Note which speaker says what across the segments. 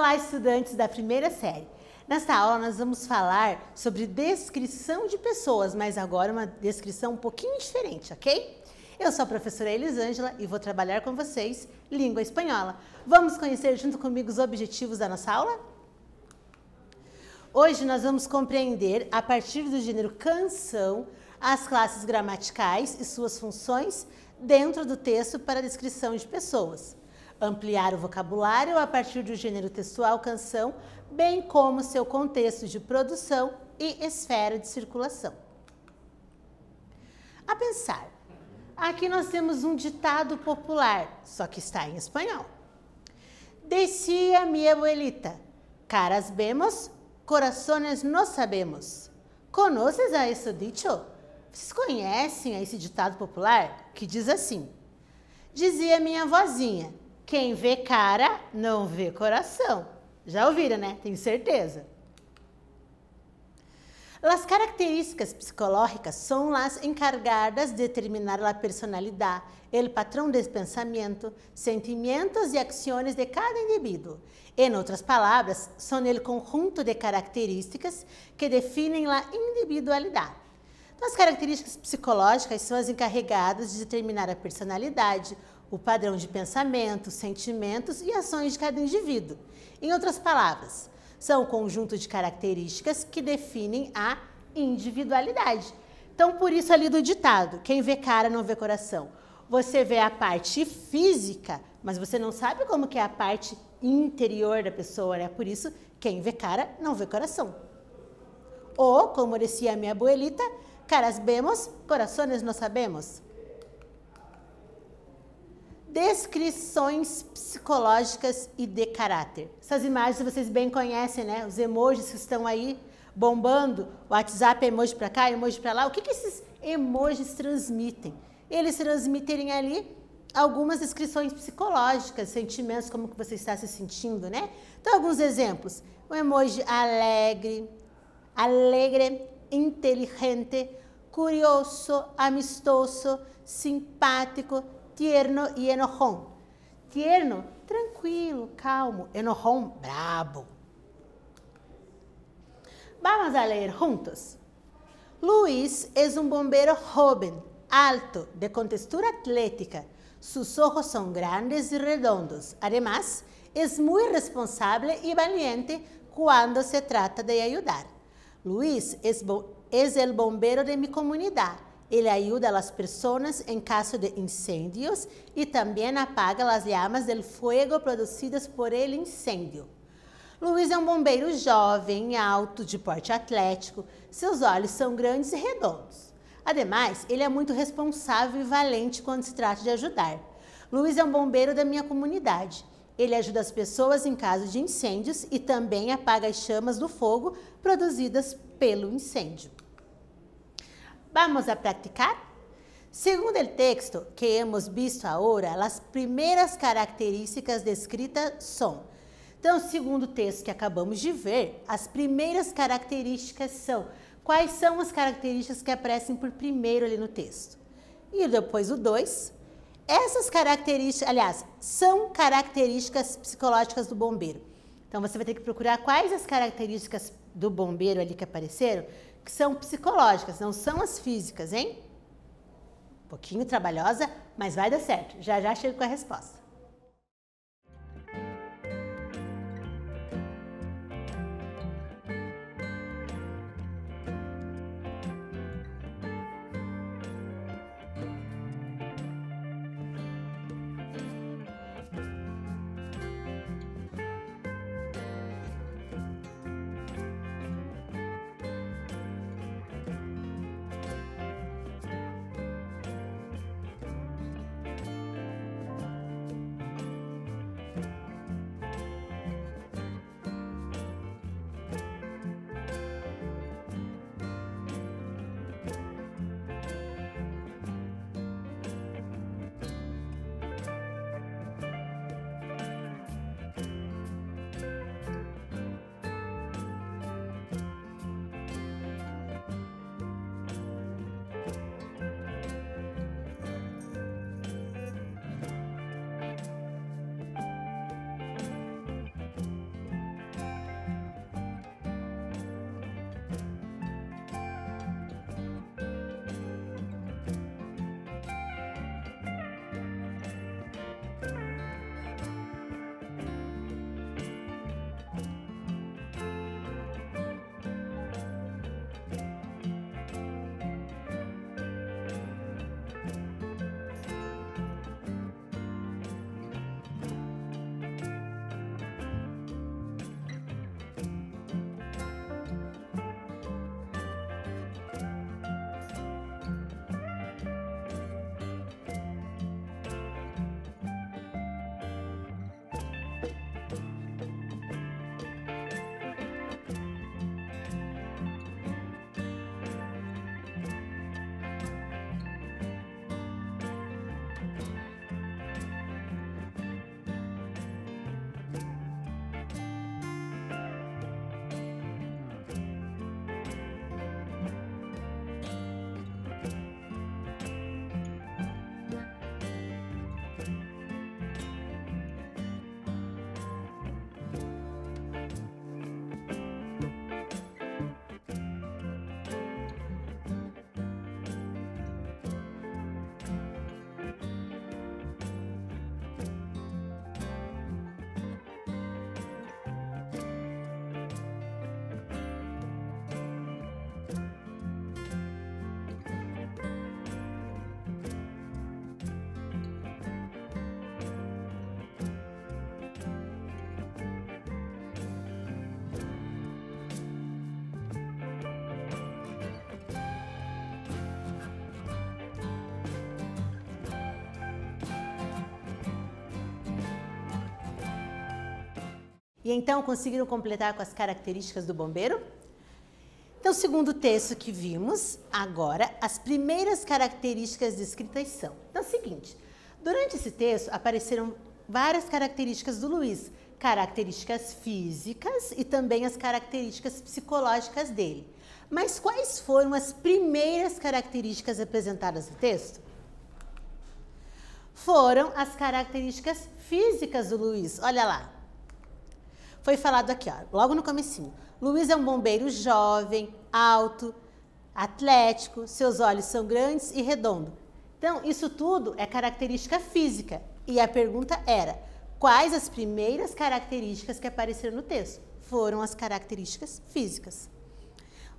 Speaker 1: Olá, estudantes da primeira série. Nesta aula nós vamos falar sobre descrição de pessoas, mas agora uma descrição um pouquinho diferente, ok? Eu sou a professora Elisângela e vou trabalhar com vocês língua espanhola. Vamos conhecer junto comigo os objetivos da nossa aula? Hoje nós vamos compreender, a partir do gênero canção, as classes gramaticais e suas funções dentro do texto para a descrição de pessoas. Ampliar o vocabulário a partir do gênero textual canção, bem como seu contexto de produção e esfera de circulação. A pensar, aqui nós temos um ditado popular, só que está em espanhol. Decía mi abuelita, caras vemos, corazones no sabemos. Conoces a esse dicho? Vocês conhecem esse ditado popular? Que diz assim, dizia minha vozinha, quem vê cara não vê coração. Já ouviram, né? Tenho certeza. Las características psicológicas son las encargadas de determinar la personalidad, el patrón de pensamiento, sentimientos y acciones de cada individuo. En otras palabras, son el conjunto de características que definem la individualidad. Então, as características psicológicas são as encarregadas de determinar a personalidade, o padrão de pensamento, sentimentos e ações de cada indivíduo. Em outras palavras, são o conjunto de características que definem a individualidade. Então, por isso ali do ditado, quem vê cara não vê coração. Você vê a parte física, mas você não sabe como que é a parte interior da pessoa, né? Por isso, quem vê cara não vê coração. Ou, como dizia minha abuelita, caras vemos, corazones no sabemos. Descrições psicológicas e de caráter. Essas imagens vocês bem conhecem, né? Os emojis que estão aí bombando, o WhatsApp é emoji para cá, emoji para lá. O que esses emojis transmitem? Eles transmitem ali algumas descrições psicológicas, sentimentos, como que você está se sentindo, né? Então, alguns exemplos. O emoji alegre, inteligente, curioso, amistoso, simpático, tierno e enojón. Tierno, tranquilo, calmo. Enojón, brabo. Vamos a leer juntos. Luis es un bombero joven, alto, de contextura atlética. Sus ojos son grandes y redondos. Además, es muy responsable y valiente cuando se trata de ayudar. Luis es el bombero de mi comunidad. Ele ajuda as pessoas em caso de incêndios e também apaga as llamas del fuego produzidas por el incêndio. Luiz é um bombeiro jovem, alto, de porte atlético. Seus olhos são grandes e redondos. Ademais, ele é muito responsável e valente quando se trata de ajudar. Luiz é um bombeiro da minha comunidade. Ele ajuda as pessoas em caso de incêndios e também apaga as chamas do fogo produzidas pelo incêndio. Vamos a practicar? Según el texto que hemos visto ahora, las primeras características descritas son. Então, segundo o texto que acabamos de ver, as primeiras características são. Quais são as características que aparecem por primeiro ali no texto? E depois o 2. Essas características, aliás, são características psicológicas do bombeiro. Então, você vai ter que procurar quais as características do bombeiro ali que apareceram, que são psicológicas, não são as físicas, hein? Um pouquinho trabalhosa, mas vai dar certo. Já já chego com a resposta. E então conseguiram completar com as características do bombeiro? Então, segundo o texto que vimos, agora, as primeiras características descritas são. Então, é o seguinte, durante esse texto apareceram várias características do Luiz, características físicas e também as características psicológicas dele. Mas quais foram as primeiras características apresentadas no texto? Foram as características físicas do Luiz. Olha lá. Foi falado aqui, ó, logo no comecinho. Luiz é um bombeiro jovem, alto, atlético, seus olhos são grandes e redondos. Então, isso tudo é característica física. E a pergunta era, quais as primeiras características que apareceram no texto? Foram as características físicas.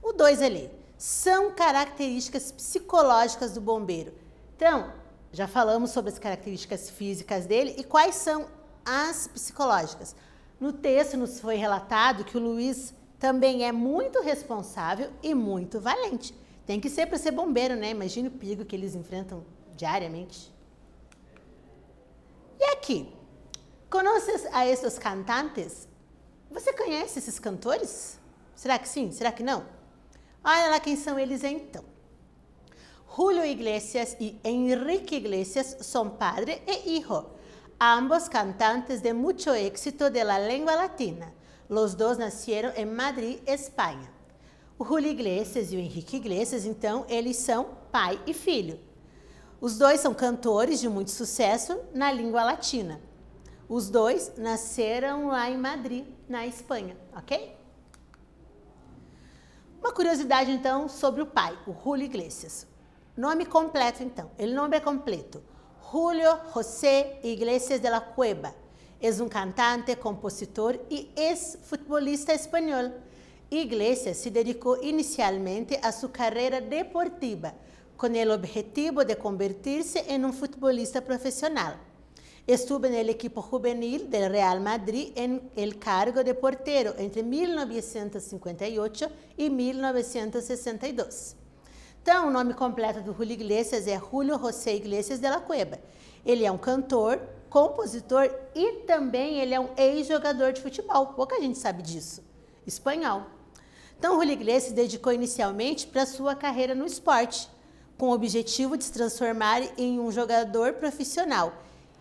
Speaker 1: O 2 ali, são características psicológicas do bombeiro. Então, já falamos sobre as características físicas dele e quais são as psicológicas. No texto nos foi relatado que o Luiz também é muito responsável e muito valente. Tem que ser para ser bombeiro, né? Imagina o perigo que eles enfrentam diariamente. E aqui, conheces a esses cantantes? Você conhece esses cantores? Será que sim? Será que não? Olha lá quem são eles então. Julio Iglesias y Enrique Iglesias son padre e hijo, ambos cantantes de mucho éxito de la lengua latina. Los dos nacieron en Madrid, Espanha. O Julio Iglesias e o Enrique Iglesias, então, eles são pai e filho. Os dois são cantores de muito sucesso na língua latina. Os dois nasceram lá em Madrid, na Espanha, ok? Uma curiosidade, então, sobre o pai, o Julio Iglesias. Nome completo, então. O nome é completo. Julio José Iglesias de la Cueva. Es un cantante, compositor y es futbolista español. Iglesias se dedicó inicialmente a su carrera deportiva, con el objetivo de convertirse en un futbolista profesional. Estuvo en el equipo juvenil del Real Madrid en el cargo de portero entre 1958 y 1962. Então, o nome completo do Julio Iglesias é Julio José Iglesias de la Cueva. Ele é um cantor, compositor e também ele é um ex-jogador de futebol. Pouca gente sabe disso. Espanhol. Então, o Julio Iglesias se dedicou inicialmente para sua carreira no esporte, com o objetivo de se transformar em um jogador profissional.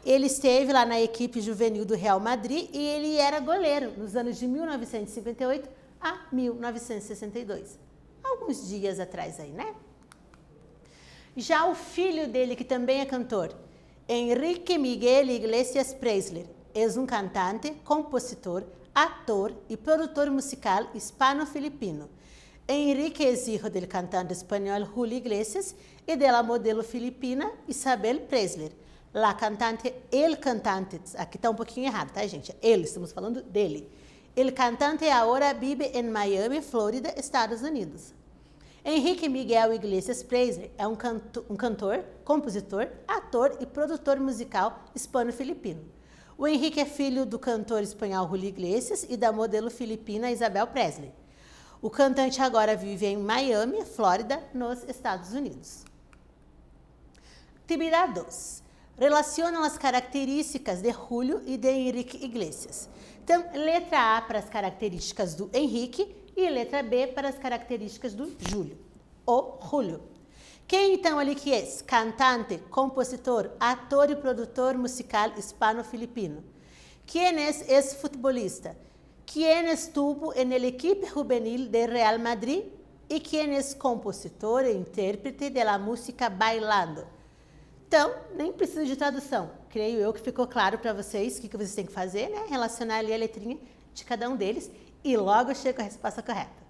Speaker 1: Ele esteve lá na equipe juvenil do Real Madrid e ele era goleiro nos anos de 1958 a 1962. Alguns dias atrás aí, né? Já o filho dele, que também é cantor, Enrique Miguel Iglesias Preisler, é um cantante, compositor, ator e produtor musical hispano-filipino. Enrique é hijo del cantante espanhol Julio Iglesias e de la modelo filipina Isabel Preisler. El cantante, aqui está um pouquinho errado, tá, gente? Estamos falando dele. El cantante agora vive em Miami, Flórida, Estados Unidos. Enrique Miguel Iglesias Preisler é um cantor, compositor, ator e produtor musical hispano-filipino. O Henrique é filho do cantor espanhol Julio Iglesias e da modelo filipina Isabel Preisler. O cantante agora vive em Miami, Flórida, nos Estados Unidos. Atividade 2. Relaciona as características de Julio e de Enrique Iglesias. Então, letra A para as características do Henrique e letra B para as características do Júlio, ou Julio. Quem então ali que é? Cantante, compositor, ator e produtor musical hispano-filipino. Quem é futbolista? Quem estuvo en el equipo juvenil de Real Madrid e quem é compositor e intérprete de la música Bailando. Então, nem precisa de tradução. Creio eu que ficou claro para vocês o que vocês têm que fazer, né? Relacionar ali a letrinha de cada um deles e logo chega a resposta correta.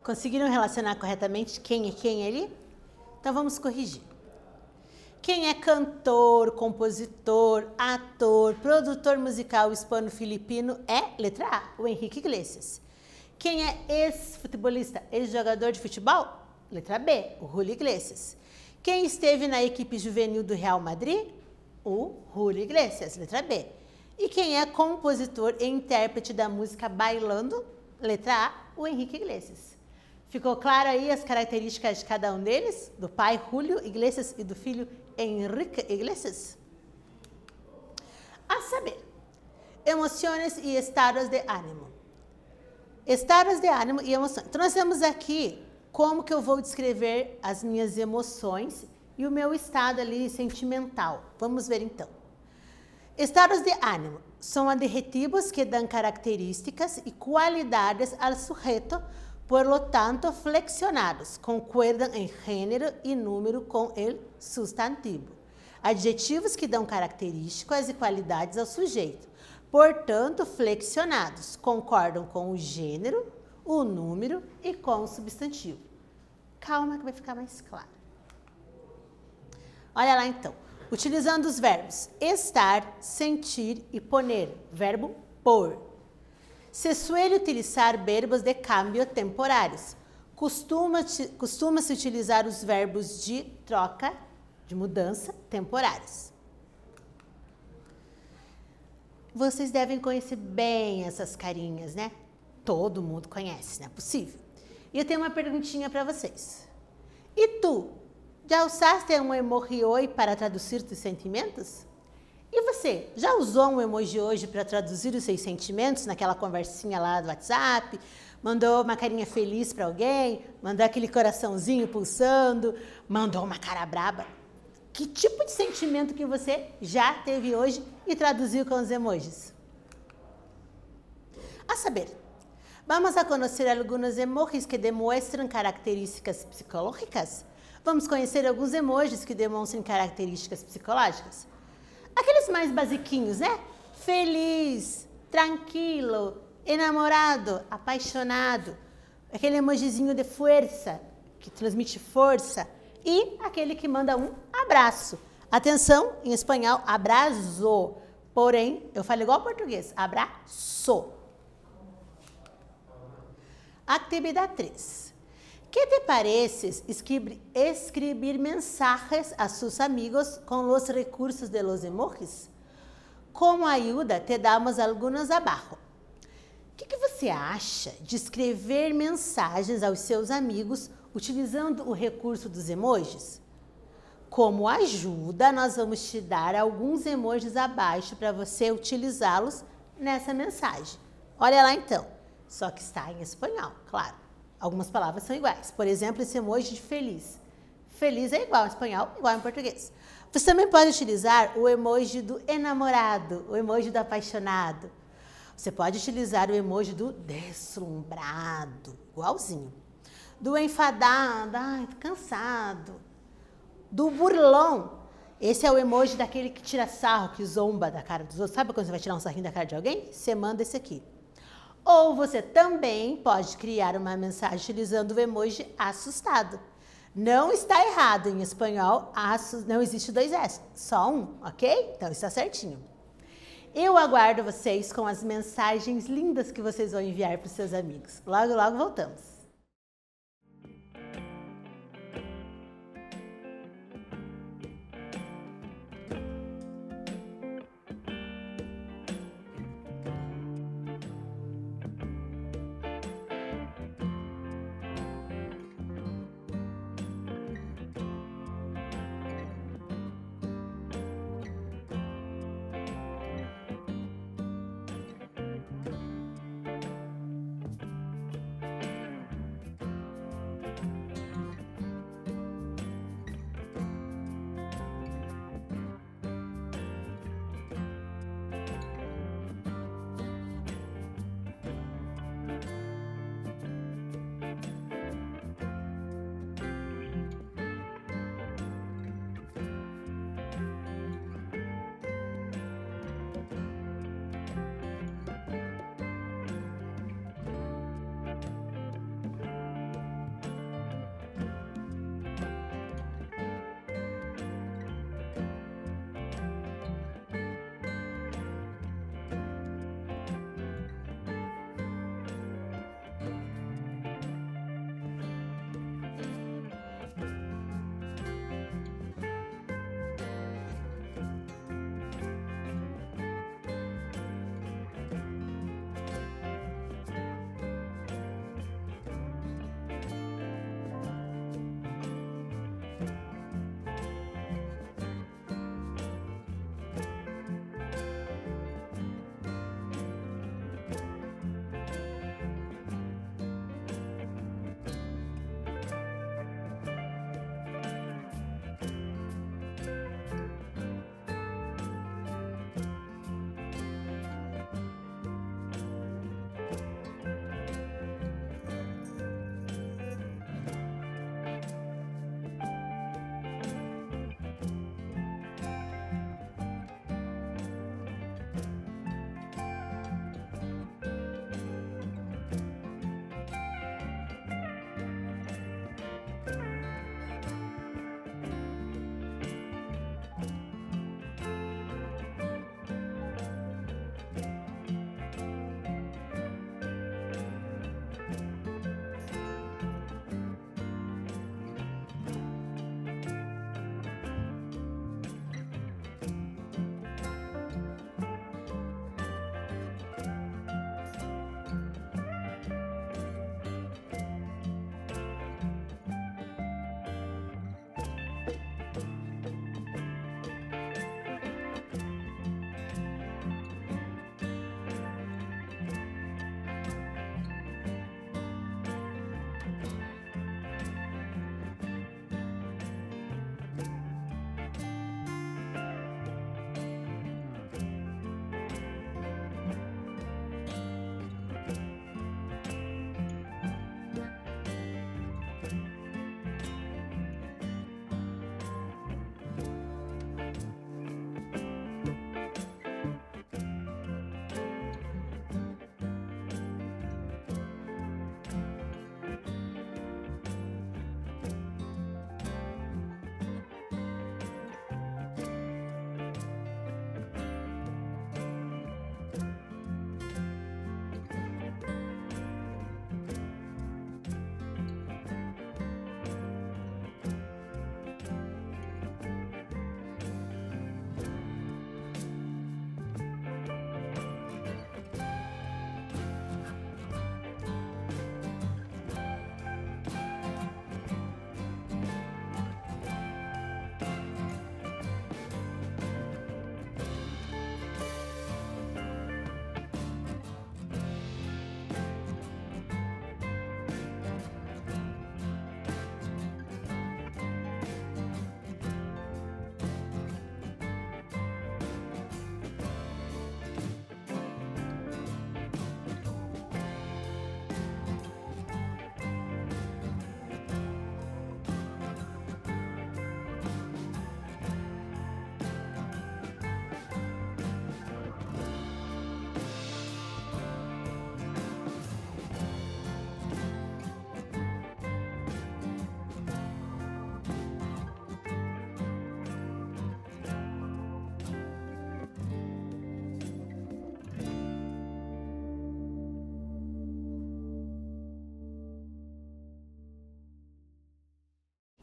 Speaker 1: Conseguiram relacionar corretamente quem é quem ali? Então vamos corrigir. Quem é cantor, compositor, ator, produtor musical hispano-filipino é, letra A, o Henrique Iglesias. Quem é ex-futebolista, ex-jogador de futebol? Letra B, o Julio Iglesias. Quem esteve na equipe juvenil do Real Madrid? O Julio Iglesias, letra B. E quem é compositor e intérprete da música Bailando? Letra A, o Henrique Iglesias. Ficou claro aí as características de cada um deles? Do pai Julio Iglesias e do filho Henrique Iglesias? A saber, emoções e estados de ânimo. Estados de ânimo e emoções. Então, nós temos aqui como que eu vou descrever as minhas emoções e o meu estado ali sentimental. Vamos ver então. Estados de ânimo são adjetivos que dão características e qualidades ao sujeito, por lo tanto, flexionados, concuerdam em gênero e número com o substantivo. Adjetivos que dão características e qualidades ao sujeito, portanto, flexionados, concordam com o gênero, o número e com o substantivo. Calma que vai ficar mais claro. Olha lá então. Utilizando os verbos estar, sentir e poner. Verbo por. Se suele utilizar verbos de cambio temporários. Costuma-se utilizar os verbos de troca, de mudança, temporários. Vocês devem conhecer bem essas carinhas, né? Todo mundo conhece, não é possível. E eu tenho uma perguntinha para vocês. E tu? Já usaste um emoji oi para traduzir teus sentimentos? E você, já usou um emoji hoje para traduzir os seus sentimentos naquela conversinha lá do WhatsApp? Mandou uma carinha feliz para alguém? Mandou aquele coraçãozinho pulsando? Mandou uma cara braba? Que tipo de sentimento que você já teve hoje e traduziu com os emojis? A saber, vamos a conhecer alguns emojis que demonstram características psicológicas? Vamos conhecer alguns emojis que demonstram características psicológicas? Aqueles mais basiquinhos, né? Feliz, tranquilo, enamorado, apaixonado. Aquele emojizinho de força, que transmite força. E aquele que manda um abraço. Atenção, em espanhol, abraço. Porém, eu falo igual ao português, abraço. Atividade 3. ¿Qué te parece escribir mensajes a sus amigos con los recursos de los emojis? Como ayuda, te damos algunos abaixo. O que você acha de escrever mensagens aos seus amigos utilizando o recurso dos emojis? Como ajuda, nós vamos te dar alguns emojis abaixo para você utilizá-los nessa mensagem. Olha lá então, só que está em espanhol, claro. Algumas palavras são iguais. Por exemplo, esse emoji de feliz. Feliz é igual em espanhol, igual em português. Você também pode utilizar o emoji do enamorado, o emoji do apaixonado. Você pode utilizar o emoji do deslumbrado, igualzinho. Do enfadado, ai, cansado. Do burlão. Esse é o emoji daquele que tira sarro, que zomba da cara dos outros. Sabe quando você vai tirar um sarrinho da cara de alguém? Você manda esse aqui. Ou você também pode criar uma mensagem utilizando o emoji assustado. Não está errado, em espanhol não existe 2 S, só um, ok? Então está certinho. Eu aguardo vocês com as mensagens lindas que vocês vão enviar para os seus amigos. Logo, logo voltamos.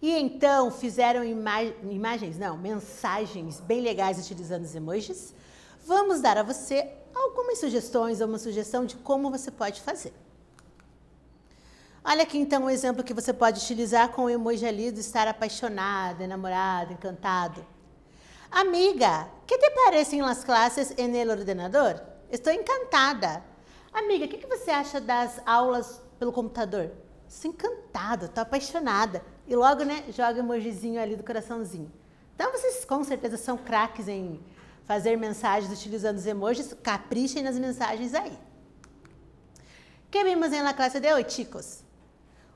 Speaker 1: E então fizeram mensagens bem legais utilizando os emojis. Vamos dar a você algumas sugestões ou uma sugestão de como você pode fazer. Olha aqui então um exemplo que você pode utilizar com o emoji ali do estar apaixonado, enamorado, encantado. Amiga, ¿qué te parecen las clases en el ordenador? Estou encantada. Amiga, o que você acha das aulas pelo computador? Estou encantada, estou apaixonada. E logo, né, joga o emojizinho ali do coraçãozinho. Então vocês com certeza são craques em fazer mensagens utilizando os emojis. Caprichem nas mensagens aí. ¿Qué vimos en la clase de hoy, chicos?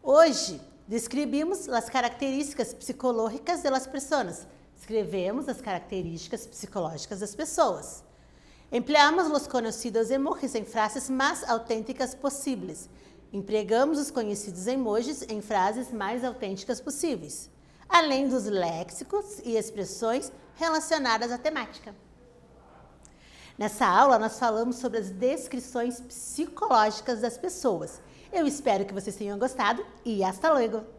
Speaker 1: Hoje, descrevimos as características psicológicas das pessoas. Escrevemos as características psicológicas das pessoas. Empleamos os conhecidos emojis em frases mais autênticas possíveis. Empregamos os conhecidos emojis em frases mais autênticas possíveis, além dos léxicos e expressões relacionadas à temática. Nessa aula, nós falamos sobre as descrições psicológicas das pessoas. Eu espero que vocês tenham gostado e hasta luego!